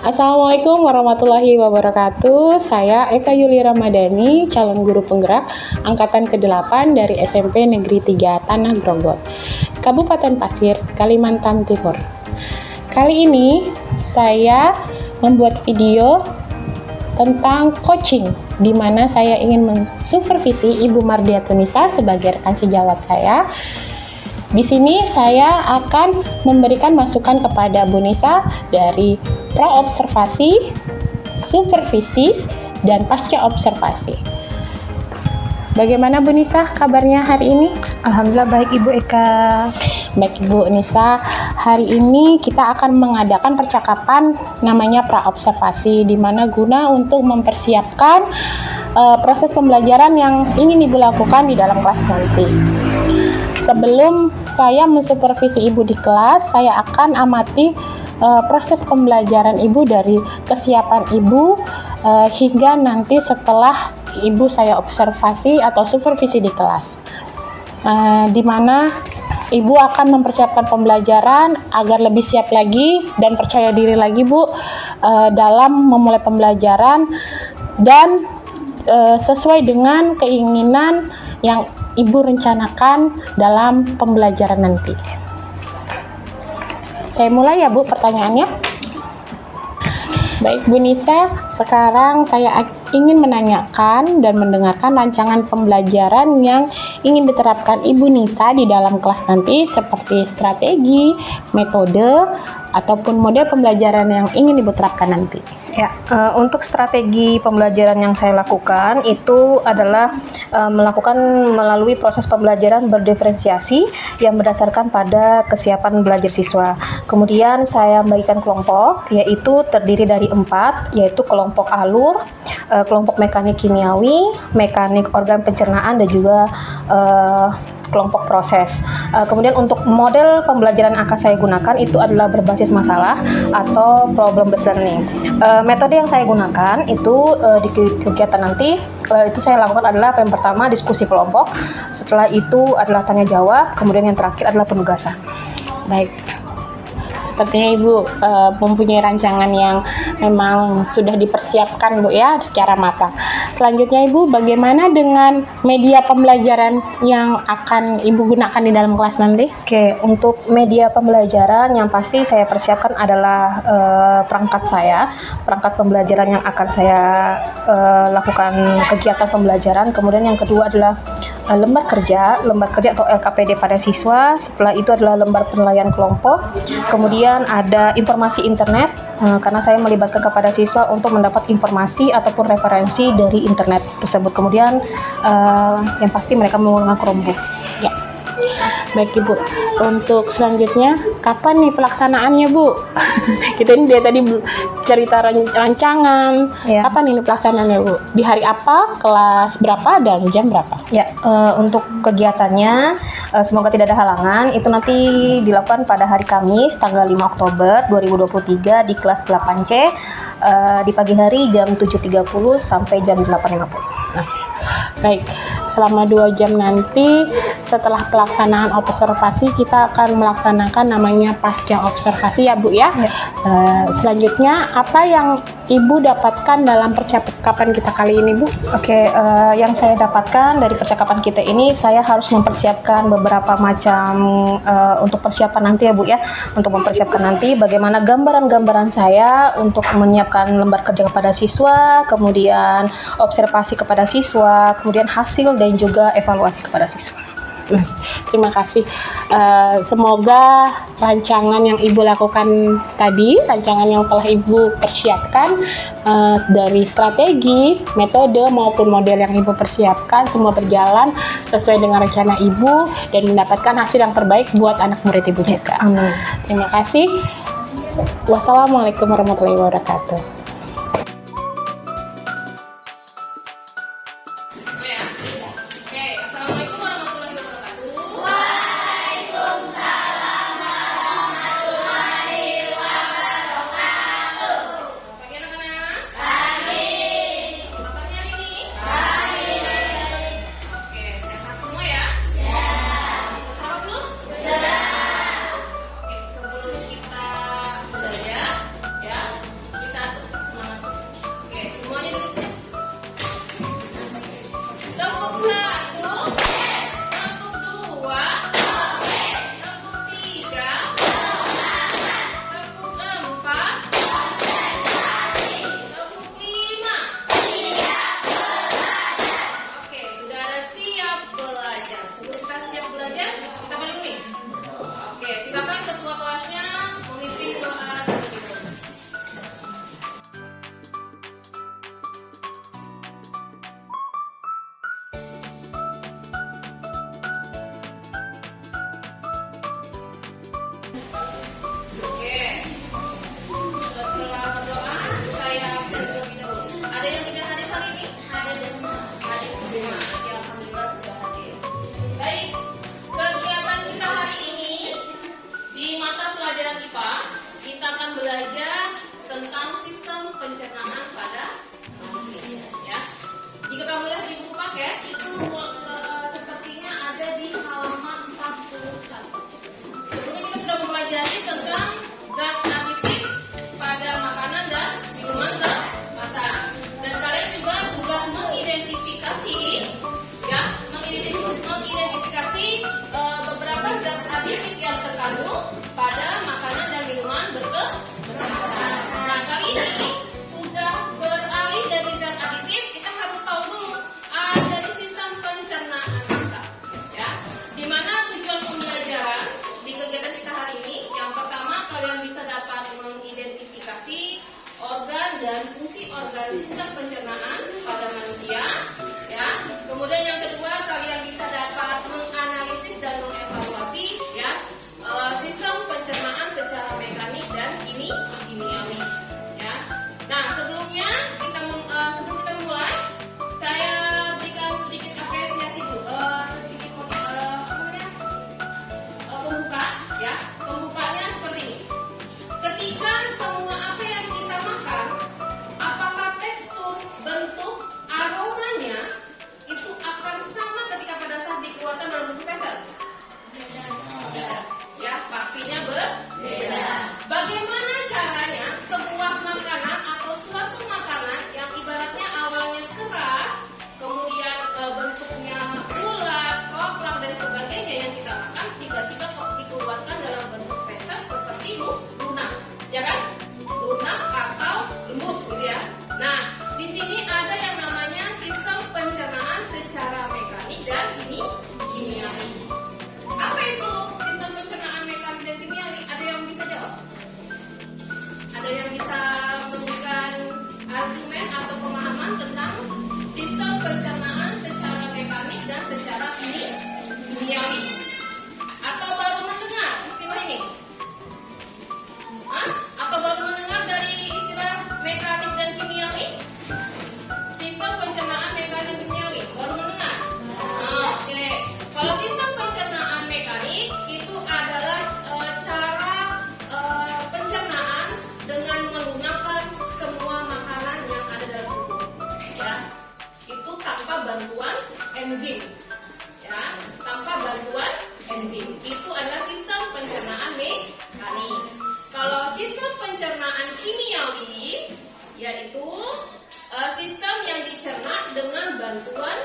Assalamualaikum warahmatullahi wabarakatuh. Saya Eka Yuli Ramadhani, calon guru penggerak angkatan ke-8 dari SMP Negeri 3 Tanah Grogol, Kabupaten Pasir, Kalimantan Timur. Kali ini saya membuat video tentang coaching, di mana saya ingin mensupervisi Ibu Mardiatunisa sebagai rekan sejawat saya. Di sini saya akan memberikan masukan kepada Bu Nisa dari pra-observasi, supervisi, dan pasca observasi. Bagaimana Bu Nisa kabarnya hari ini? Alhamdulillah baik Ibu Eka. Baik Bu Nisa, hari ini kita akan mengadakan percakapan namanya pra-observasi, di mana guna untuk mempersiapkan proses pembelajaran yang ingin Ibu lakukan di dalam kelas nanti. Sebelum saya mensupervisi Ibu di kelas, saya akan amati proses pembelajaran Ibu dari kesiapan Ibu hingga nanti setelah Ibu saya observasi atau supervisi di kelas. Di mana Ibu akan mempersiapkan pembelajaran agar lebih siap lagi dan percaya diri lagi Bu dalam memulai pembelajaran dan sesuai dengan keinginan yang Ibu rencanakan dalam pembelajaran nanti. Saya mulai ya Bu pertanyaannya. Baik Bu Nisa, sekarang saya ingin menanyakan dan mendengarkan rancangan pembelajaran yang ingin diterapkan Ibu Nisa di dalam kelas nanti, seperti strategi, metode, ataupun model pembelajaran yang ingin Ibu terapkan nanti. Ya, untuk strategi pembelajaran yang saya lakukan itu adalah melakukan melalui proses pembelajaran berdiferensiasi yang berdasarkan pada kesiapan belajar siswa. Kemudian saya bagikan kelompok, yaitu terdiri dari 4, yaitu kelompok alur, kelompok mekanik kimiawi, mekanik organ pencernaan, dan juga kelompok proses. Kemudian untuk model pembelajaran yang akan saya gunakan itu adalah berbasis masalah atau problem based learning. Metode yang saya gunakan itu di kegiatan nanti itu saya lakukan adalah yang pertama diskusi kelompok, setelah itu adalah tanya jawab, kemudian yang terakhir adalah penugasan. Baik. Sepertinya Ibu mempunyai rancangan yang memang sudah dipersiapkan Bu ya secara matang. Selanjutnya Ibu, bagaimana dengan media pembelajaran yang akan Ibu gunakan di dalam kelas nanti? Oke, untuk media pembelajaran yang pasti saya persiapkan adalah perangkat pembelajaran yang akan saya lakukan kegiatan pembelajaran. Kemudian yang kedua adalah lembar kerja atau LKPD pada siswa. Setelah itu adalah lembar penilaian kelompok. Kemudian ada informasi internet, karena saya melibatkan kepada siswa untuk mendapat informasi ataupun referensi dari internet tersebut. Kemudian yang pasti mereka menggunakan Chromebook. Ya. Baik Ibu, untuk selanjutnya kapan nih pelaksanaannya Bu? Kita ini dari tadi cerita rancangan, Ya. Kapan ini pelaksanaannya Bu? Di hari apa, kelas berapa, dan jam berapa? Ya, untuk kegiatannya semoga tidak ada halangan, itu nanti dilakukan pada hari Kamis tanggal 5 Oktober 2023 di kelas 8C di pagi hari jam 7.30 sampai jam 8.50. Baik, selama 2 jam nanti setelah pelaksanaan observasi kita akan melaksanakan namanya pasca observasi ya Bu ya. Selanjutnya apa yang Ibu dapatkan dalam percakapan kita kali ini Bu? Oke, yang saya dapatkan dari percakapan kita ini, saya harus mempersiapkan beberapa macam untuk persiapan nanti ya Bu ya. Untuk mempersiapkan nanti bagaimana gambaran-gambaran saya untuk menyiapkan lembar kerja kepada siswa, kemudian observasi kepada siswa, kemudian hasil dan juga evaluasi kepada siswa. Terima kasih. Semoga rancangan yang Ibu lakukan tadi, rancangan yang telah Ibu persiapkan dari strategi, metode maupun model yang Ibu persiapkan semua berjalan sesuai dengan rencana Ibu dan mendapatkan hasil yang terbaik buat anak murid Ibu juga. Amin. Terima kasih. Wassalamualaikum warahmatullahi wabarakatuh. Kita pencernaan pada manusia. Ya. Jika kamu lihat di buku paket itu sepertinya ada di halaman 41. Sebelumnya kita sudah mempelajari tentang zat aditif pada makanan dan minuman kemasan. Dan kalian juga sudah mengidentifikasi beberapa zat aditif yang terkandung pada makanan dan minuman berkemasan. Nah, kali ini sudah beralih dari zat aditif, kita harus tahu dulu dari sistem pencernaan kita, ya. Dimana tujuan pembelajaran di kegiatan kita hari ini, yang pertama kalian bisa dapat mengidentifikasi organ dan fungsi organ sistem pencernaan pada manusia, ya. Kemudian yang kedua kalian bisa dapat menganalisis dan mengevaluasi, ya, sistem pencernaan secara mekanik dan kimiawi, ya. Nah, sebelum kita mulai, saya berikan sedikit apresiasi dulu, sedikit pembuka, ya. Pembukanya seperti ini. Ketika semua apa yang kita makan, apakah tekstur, bentuk, aromanya itu akan sama ketika pada saat dikeluarkan dalam bentuk feses? Tidak. Ya, pastinya berbeda. Bagaimana caranya sebuah makanan atau suatu makanan yang ibaratnya awalnya keras, kemudian bentuknya bulat, kotak dan sebagainya yang kita makan tiba-tiba kok dikeluarkan dalam bentuk feses seperti lunak, ya kan? Lunak atau lembut, gitu ya. Nah, di sini ada yang namanya sistem pencernaan secara mekanik dan kimiawi. Apa itu sistem pencernaan mekanik dan kimiawi? Ada yang bisa jawab? Ada yang bisa memberikan argumen atau pemahaman tentang sistem pencernaan secara mekanik dan secara kimiawi? Atau baru mendengar istilah ini? Atau baru mendengar dari istilah mekanik dan kimiawi? Sistem pencernaan mekanik dan kimiawi, baru mendengar? Oke. Kalau sistem pencernaan mekanik itu adalah cara pencernaan dengan menggunakan semua makanan yang ada dalam tubuh, ya. Itu tanpa bantuan enzim, ya. Tanpa bantuan enzim. Itu adalah sistem pencernaan mekanik. Kalau sistem pencernaan kimiawi, yaitu sistem yang dicerna dengan bantuan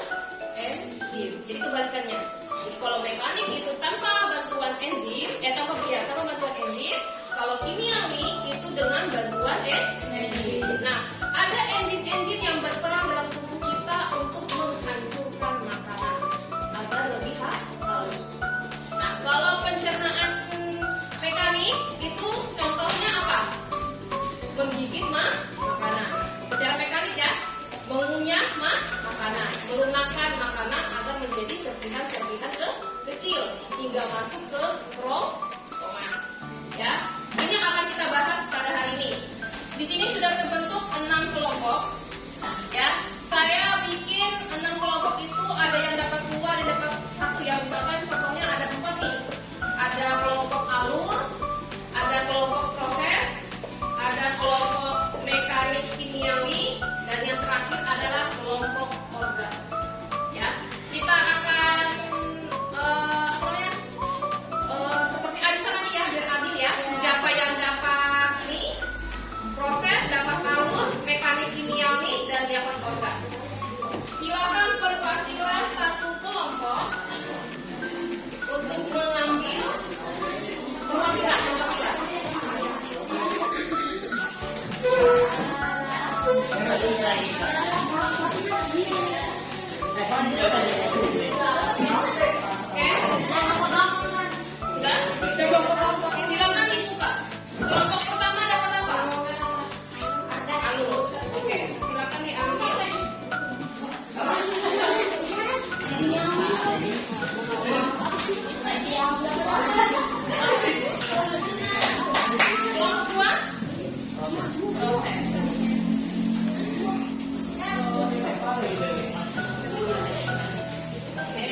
enzim. Jadi kebalikannya. Jadi kalau mekanik itu tanpa bantuan enzim, tanpa bantuan enzim. Kalau kimiawi itu dengan bantuan enzim. Nah, ada enzim-enzim yang berperan dalam tubuh kita untuk menghancurkan makanan agar lebih halus. Nah, kalau pencernaan mekanik itu contohnya apa? Menggigit makanan. Secara mekanik, ya, mengunyah makanan, melunakkan makanan agar menjadi serpihan-serpihan kecil hingga masuk ke kerongkongan. Ya, ini yang akan kita bahas pada hari ini. Di sini sudah terbentuk 6 kelompok. Ya, saya bikin 6 kelompok itu ada yang dapat 2, ada yang dapat 1, ya. Misalkan contohnya ada 4 nih. Ada kelompok alur, ada kelompok proses, ada kelompok mekanik kimiawi, dan yang terakhir adalah kelompok organ. Ya, kita akan seperti arisan tadi, ya, biar adil, ya. Siapa yang dapat ini proses, dapat alur, mekanik kimiawi, dan dapat organ. Silakan perwakilan satu kelompok untuk mengambil perwakilan. Sudah? Silakan dibuka. Kelompok pertama dapat apa? Alur. Oke, silakan diambil. Kelompok dua? Proses. Oke.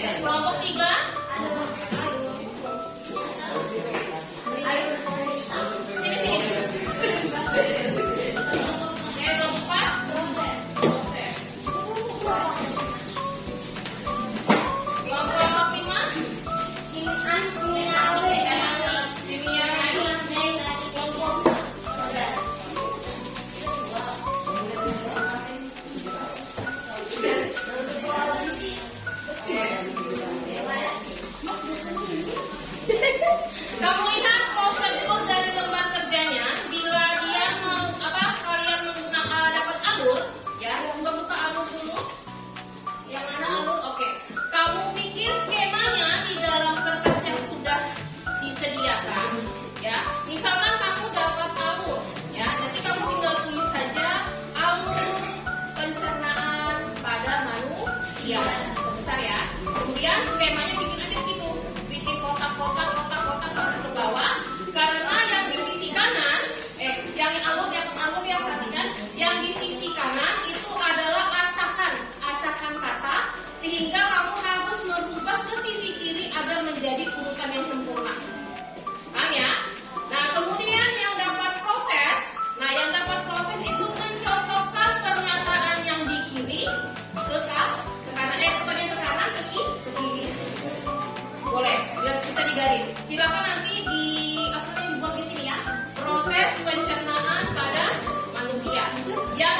Yang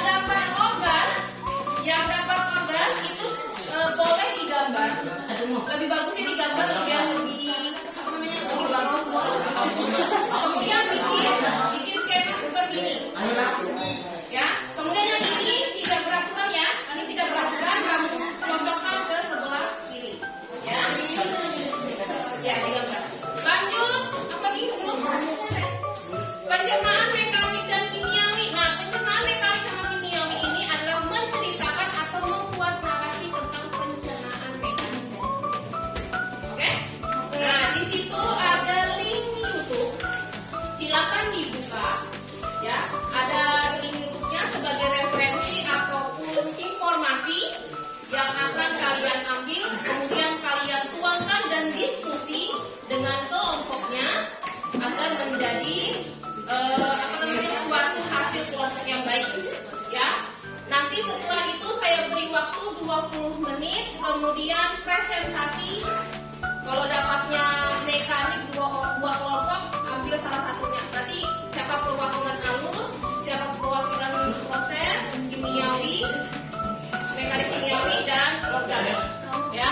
dapat organ itu boleh digambar. Lebih bagusnya digambar biar lebih apa namanya, lebih bagus. Kemudian bikin skema seperti ini. Ya, kemudian yang ini tidak beraturan ya. Ini tidak beraturan, kamu cocokkan ke sebelah kiri. Ya. Ya, digambar. Lanjut, apa lagi belum? Pencernaan mekanik dan kimiawi. Nah, pencernaan mekanik sama kimiawi ini adalah menceritakan atau membuat narasi tentang pencernaan mekanik dan kimiawi. Oke? Nah, di situ ada link YouTube. Silakan dibuka. Ya, ada link YouTube-nya sebagai referensi ataupun informasi yang akan kalian ambil, kemudian kalian tuangkan dan diskusi dengan kelompoknya agar menjadi suatu hasil kelompok yang baik, ya. Nanti setelah itu saya beri waktu 20 menit, kemudian presentasi. Kalau dapatnya mekanik dua kelompok, ambil salah satunya. Berarti siapa perwakilan alur, siapa perwakilan proses kimiawi, mekanik kimiawi dan organ, ya.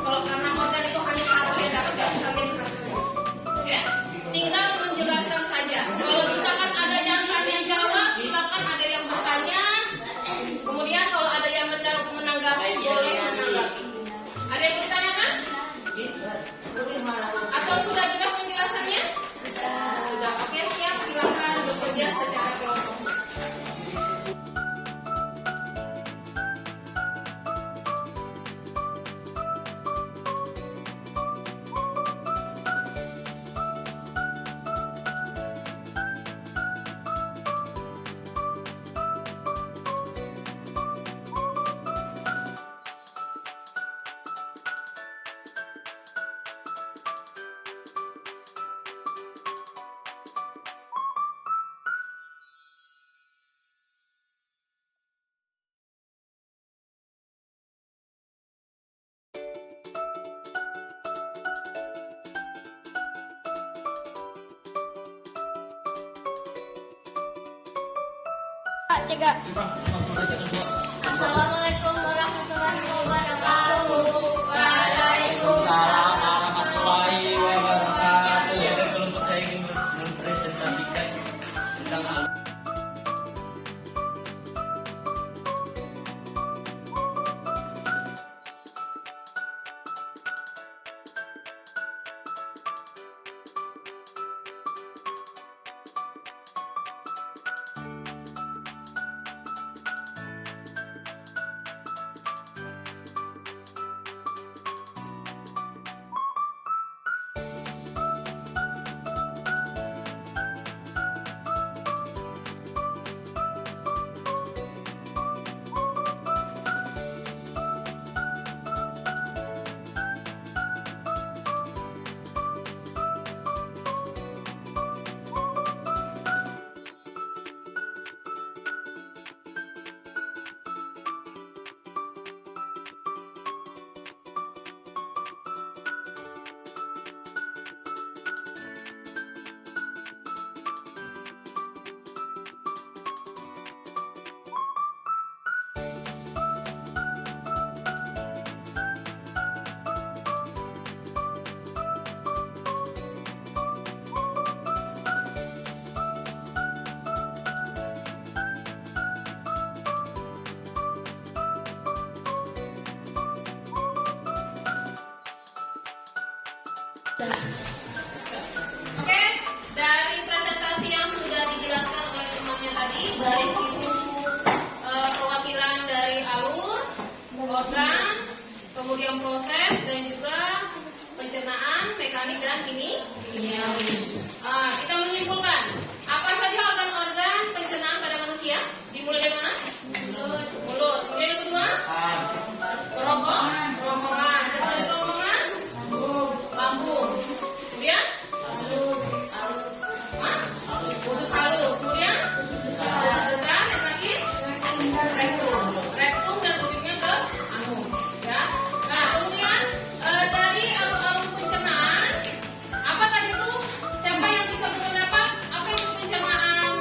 Kalau karena organ itu hanya satu yang dapat, kalian satu. Ya, tinggal menjelaskan saja. Kalau misalkan ada yang tanya jawab, silakan ada yang bertanya. Kemudian kalau ada yang menanggapi, boleh menanggapi. Ada yang bertanya kan? Atau sudah jelas penjelasannya? Sudah. Oke, siap. Silakan bekerja secara kelompok. Assalamualaikum warahmatullahi wabarakatuh. Waalaikumsalam warahmatullahi wabarakatuh. Kelompok saya ingin mempresentasikan tentang alur. Oke, dari presentasi yang sudah dijelaskan oleh temannya tadi, baik itu perwakilan dari alur, organ, kemudian proses dan juga pencernaan, mekanik dan kimiawi. Kita menyimpulkan apa saja organ-organ pencernaan pada manusia? Dimulai dari mana? Mulut. Kemudian yang kedua? Kerongkongan. Setelah kerongkongan? Lambung. Kemudian? Usus halus. Kemudian? Besar. Dan terakhir? Rektum dan ujungnya ke anus. Ya. Nah, kemudian dari alur-alur pencernaan, apa tadi itu? Siapa yang bisa berpendapat? Apa itu pencernaan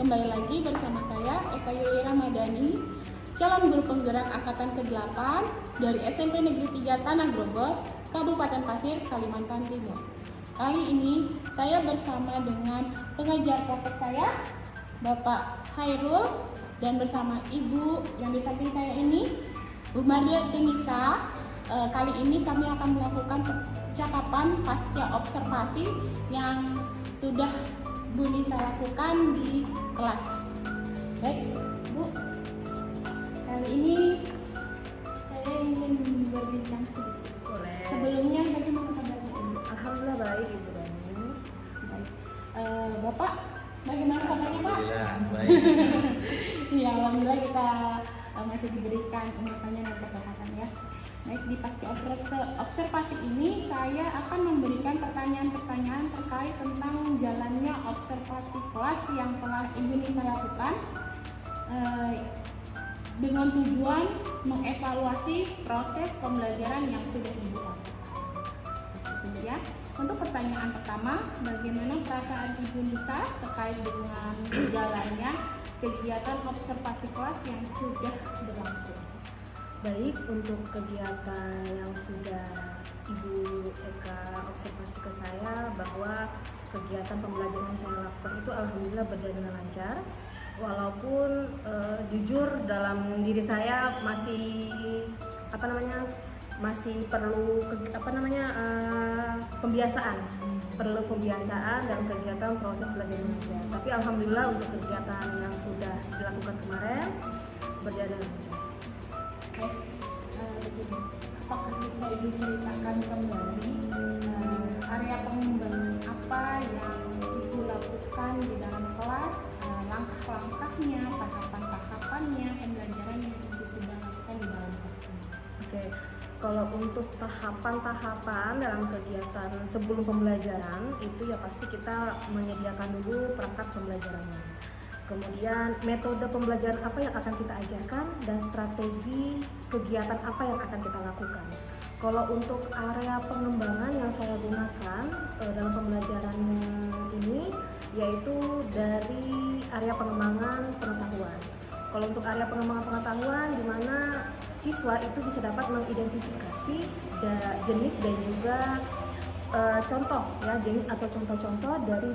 Kembali lagi bersama saya Eka Yuli Ramadhani, calon guru penggerak angkatan ke-8 dari SMP Negeri 3 Tanah Grobot, Kabupaten Pasir, Kalimantan Timur. Kali ini saya bersama dengan pengajar praktek saya, Bapak Hairul, dan bersama Ibu yang di samping saya ini, Bu Mardia Denisa. Kali ini kami akan melakukan percakapan pasca observasi yang sudah Bu Nisa lakukan di kelas. Baik, Bu. Kali ini saya ingin berbincang sedikit. Boleh. Sebelumnya bagaimana kabarnya Ibu? Alhamdulillah baik Ibu Dani. Baik. Bapak, bagaimana kabarnya Pak? Alhamdulillah baik. Ya, alhamdulillah kita masih diberikan umurnya dan kesehatan ya. Baik, di pasti observasi ini saya akan memberikan pertanyaan-pertanyaan terkait tentang jalannya observasi kelas yang telah Ibu Nisa lakukan dengan tujuan mengevaluasi proses pembelajaran yang sudah Ibu lakukan. Seperti ya. Untuk pertanyaan pertama, bagaimana perasaan Ibu Nisa terkait dengan jalannya kegiatan observasi kelas yang sudah berlangsung? Baik, untuk kegiatan yang sudah Ibu Eka observasi ke saya, bahwa kegiatan pembelajaran yang saya lakukan itu alhamdulillah berjalan dengan lancar. Walaupun jujur dalam diri saya masih masih perlu pembiasaan, dalam kegiatan proses belajar mengajar. Tapi alhamdulillah untuk kegiatan yang sudah dilakukan kemarin berjalan dengan lancar. Begini, apakah bisa Ibu ceritakan kembali area pengembangan apa yang Ibu lakukan di dalam kelas, langkah-langkahnya, tahapan-tahapannya, pembelajaran yang Ibu sudah lakukan di dalam kelas ini? Oke, kalau untuk tahapan-tahapan dalam kegiatan sebelum pembelajaran itu ya pasti kita menyediakan dulu perangkat pembelajarannya. Kemudian metode pembelajaran apa yang akan kita ajarkan dan strategi kegiatan apa yang akan kita lakukan. Kalau untuk area pengembangan yang saya gunakan dalam pembelajaran ini yaitu dari area pengembangan pengetahuan. Kalau untuk area pengembangan pengetahuan di mana siswa itu bisa dapat mengidentifikasi jenis dan juga contoh ya, jenis atau contoh-contoh dari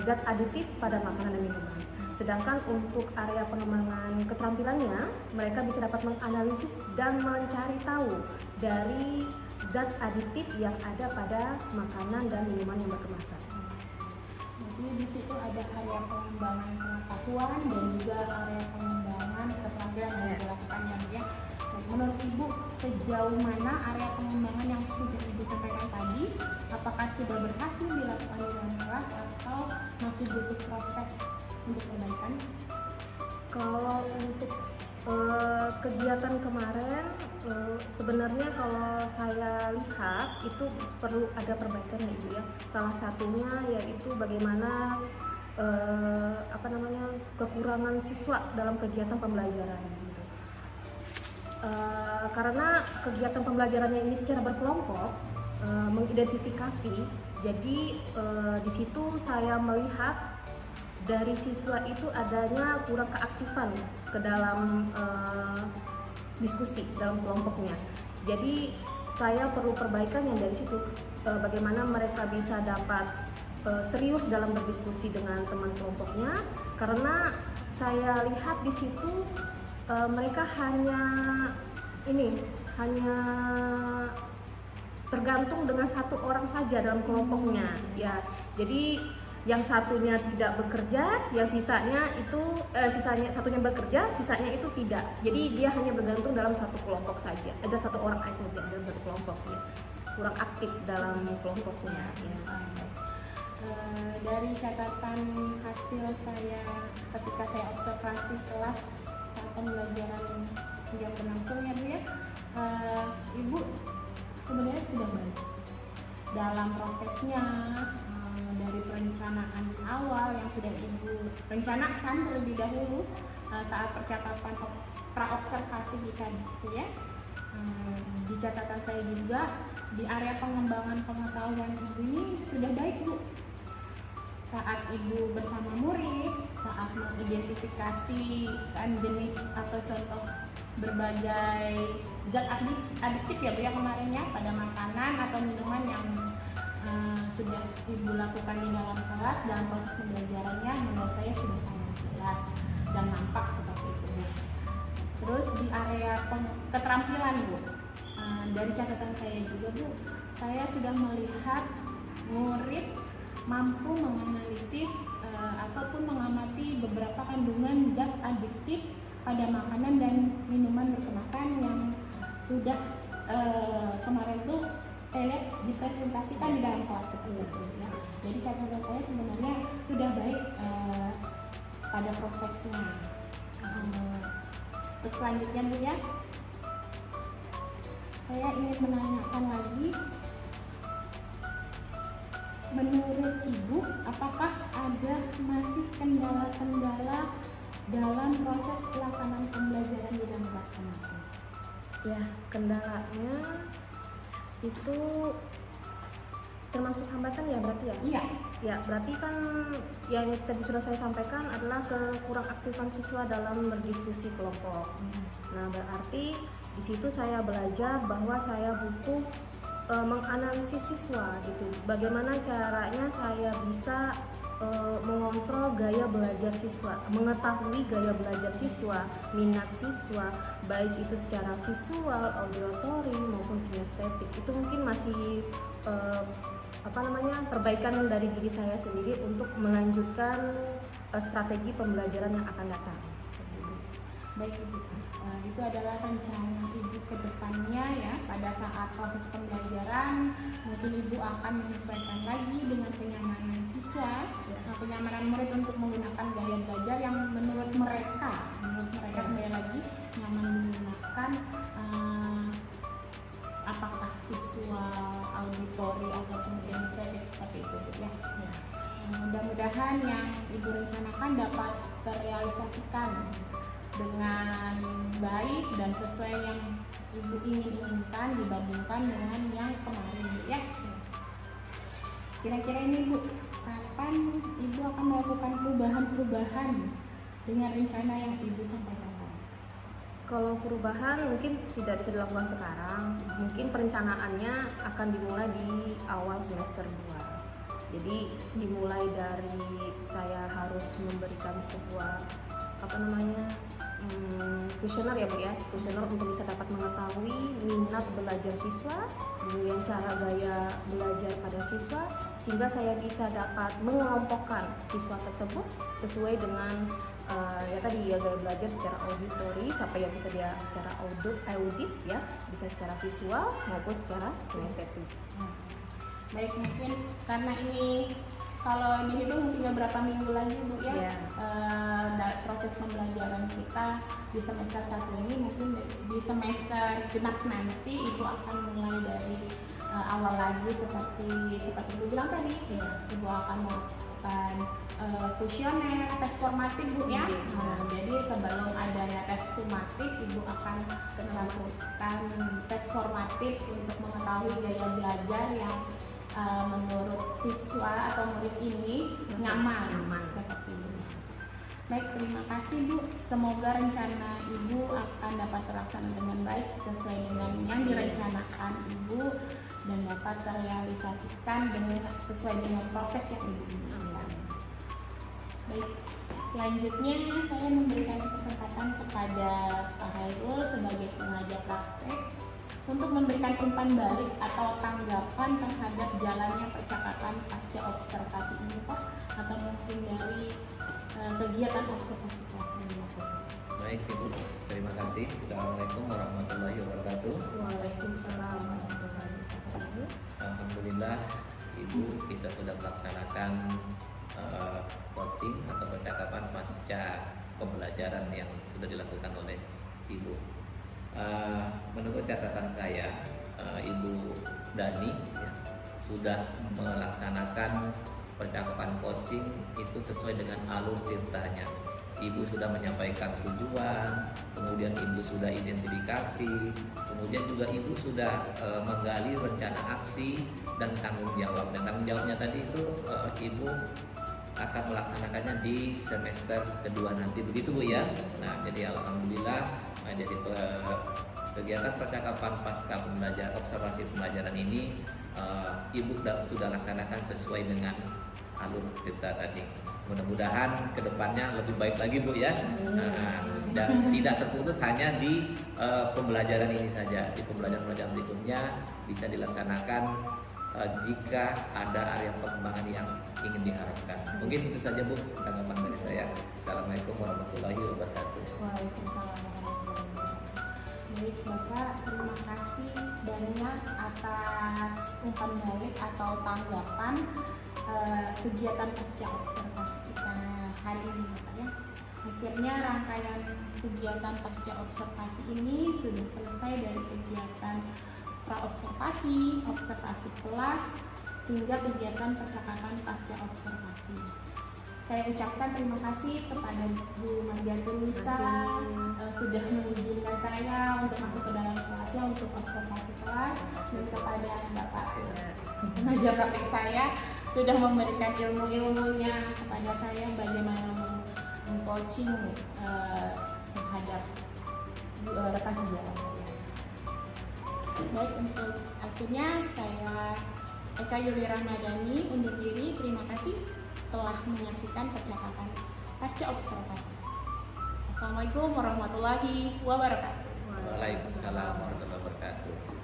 zat aditif pada makanan dan minuman. Sedangkan untuk area pengembangan keterampilannya, mereka bisa dapat menganalisis dan mencari tahu dari zat aditif yang ada pada makanan dan minuman yang berkemasan. Jadi di situ ada area pengembangan pengetahuan dan juga area pengembangan keterampilan yang dilakukannya ya. Baik, menurut Ibu sejauh mana area pengembangan yang sudah Ibu sampaikan tadi, apakah sudah berhasil dilakukan di dalam kelas atau masih butuh proses untuk perbaikan? Kalau untuk kegiatan kemarin sebenarnya kalau saya lihat itu perlu ada perbaikan ya Ibu ya. Salah satunya yaitu bagaimana kekurangan siswa dalam kegiatan pembelajaran gitu. Karena kegiatan pembelajarannya ini secara berkelompok mengidentifikasi, jadi di situ saya melihat dari siswa itu adanya kurang keaktifan ke dalam diskusi dalam kelompoknya. Jadi saya perlu perbaikan yang dari situ, bagaimana mereka bisa dapat serius dalam berdiskusi dengan teman kelompoknya. Karena saya lihat di situ mereka hanya tergantung dengan satu orang saja dalam kelompoknya ya. Jadi yang satunya tidak bekerja, yang sisanya satunya bekerja, sisanya itu tidak. Jadi dia hanya bergantung dalam satu kelompok saja. Ada satu orang saja dalam satu kelompok ya. Kurang aktif dalam kelompoknya ya. Dari catatan hasil saya ketika saya observasi kelas saat pembelajaran yang berlangsung ya Bu ya, Ibu sebenarnya sudah baik dalam prosesnya. Dari perencanaan awal yang sudah Ibu rencanakan terlebih dahulu saat percakapan praobservasi kita gitu ya. Di catatan saya juga di area pengembangan pengetahuan Ibu ini sudah baik Bu. Saat Ibu bersama murid saat mengidentifikasi kan jenis atau contoh berbagai zat adiktif ya Bu ya kemarin ya pada makanan atau minuman yang sudah Ibu lakukan di dalam kelas dalam proses pembelajarannya, menurut saya sudah sangat jelas dan nampak seperti itu Bu. Terus di area keterampilan Bu, dari catatan saya juga Bu, saya sudah melihat murid mampu menganalisis ataupun mengamati beberapa kandungan zat adiktif pada makanan dan minuman berkemasan yang sudah kemarin tuh saya lihat dipresentasikan di dalam kelas seperti itu ya. Jadi catatan saya sebenarnya sudah baik pada prosesnya. Untuk selanjutnya Bu ya, saya ingin menanyakan lagi, menurut Ibu apakah ada masih kendala-kendala dalam proses pelaksanaan pembelajaran di dalam kelas kemarin? Ya, kendalanya itu termasuk hambatan ya berarti ya? Iya. Ya, berarti kan yang tadi sudah saya sampaikan adalah kekurang aktifan siswa dalam berdiskusi kelompok. Nah, berarti di situ saya belajar bahwa saya butuh menganalisis siswa gitu. Bagaimana caranya saya bisa mengontrol gaya belajar siswa, mengetahui gaya belajar siswa, minat siswa, baik itu secara visual, auditory maupun kinestetik. Itu mungkin masih perbaikan dari diri saya sendiri untuk melanjutkan strategi pembelajaran yang akan datang. Baik Ibu, itu adalah rencana Ibu ke depannya ya. Pada saat proses pembelajaran mungkin Ibu akan menyesuaikan lagi dengan kenyamanan siswa, kenyamanan murid untuk menggunakan gaya belajar yang menurut mereka kembali lagi nyaman menggunakan apakah visual, auditory ataupun kinestetik seperti itu ya. Mudah-mudahan yang Ibu rencanakan dapat terrealisasikan dengan baik dan sesuai yang Ibu inginkan dibandingkan dengan yang kemarin ya. Kira-kira ini Bu, kapan Ibu akan melakukan perubahan-perubahan dengan rencana yang Ibu sampaikan? Kalau perubahan mungkin tidak bisa dilakukan sekarang, mungkin perencanaannya akan dimulai di awal semester 2. Jadi dimulai dari saya harus memberikan sebuah kuesioner ya Bu ya, kuesioner untuk bisa dapat mengetahui minat belajar siswa, kemudian cara gaya belajar pada siswa, sehingga saya bisa dapat mengelompokkan siswa tersebut sesuai dengan gaya belajar secara auditory sampai yang bisa dia secara audit ya, bisa secara visual maupun secara kinestetik. Baik, mungkin karena ini kalau dihitung tinggal berapa minggu lagi Bu ya, proses pembelajaran kita di semester 1 ini, mungkin di semester genap nanti Ibu akan mulai dari awal lagi seperti Ibu bilang tadi, Ibu akan melakukan kuesioner, tes formatif Bu ya. Jadi sebelum adanya tes sumatif, Ibu akan melakukan tes formatif untuk mengetahui gaya belajar yang menurut siswa atau murid ini nyaman seperti ini. Baik, terima kasih Bu. Semoga rencana Ibu akan dapat terlaksana dengan baik sesuai dengan yang direncanakan Ibu dan dapat terrealisasikan sesuai dengan proses yang Ibu inginkan. Baik, selanjutnya saya memberikan kesempatan kepada Pak Hairul sebagai pengajar praktek untuk memberikan umpan balik atau tanggapan terhadap jalannya percakapan pasca observasi ini Pak, atau mungkin dari kegiatan observasi kelas yang dilakukan. Baik Ibu, terima kasih. Assalamualaikum warahmatullahi wabarakatuh. Waalaikumsalam warahmatullahi wabarakatuh. Alhamdulillah Ibu, kita sudah melaksanakan coaching atau percakapan pasca pembelajaran yang sudah dilakukan oleh Ibu. Menurut catatan saya, Ibu Dani ya, sudah melaksanakan percakapan coaching itu sesuai dengan alur ceritanya. Ibu sudah menyampaikan tujuan, kemudian Ibu sudah identifikasi, kemudian juga Ibu sudah menggali rencana aksi dan tanggung jawab. Dan tanggung jawabnya tadi itu Ibu akan melaksanakannya di semester kedua nanti, begitu Bu ya. Nah, jadi alhamdulillah, jadi kegiatan percakapan pasca pembelajaran observasi pembelajaran ini Ibu sudah laksanakan sesuai dengan alur kita tadi. Mudah-mudahan kedepannya lebih baik lagi Bu ya. Dan tidak terputus hanya di pembelajaran ini saja. Di pembelajaran berikutnya bisa dilaksanakan jika ada area pengembangan yang ingin diharapkan. Mungkin itu saja Bu tanggapan dari saya. Assalamualaikum warahmatullahi wabarakatuh. Waalaikumsalam warahmatullahi wabarakatuh. Baik Bapak, terima kasih banyak atas umpan balik atau tanggapan kegiatan pasca observasi kita hari ini Bapak ya. Akhirnya rangkaian kegiatan pasca observasi ini sudah selesai dari kegiatan pra-observasi, observasi kelas, hingga kegiatan percakapan pasca observasi. Saya ucapkan terima kasih kepada Bu Mardianti Nisa sudah mengizinkan saya untuk masuk ke dalam kelasnya untuk observasi kelas, dan kepada Bapak pengajar praktek saya sudah memberikan ilmu-ilmunya kepada saya bagaimana coaching terhadap rekan sejawat saya. Baik, untuk akhirnya saya Eka Yuli Ramadhani undur diri. Terima kasih telah menyaksikan percakapan pasca observasi. Assalamualaikum warahmatullahi wabarakatuh. Waalaikumsalam warahmatullahi wabarakatuh.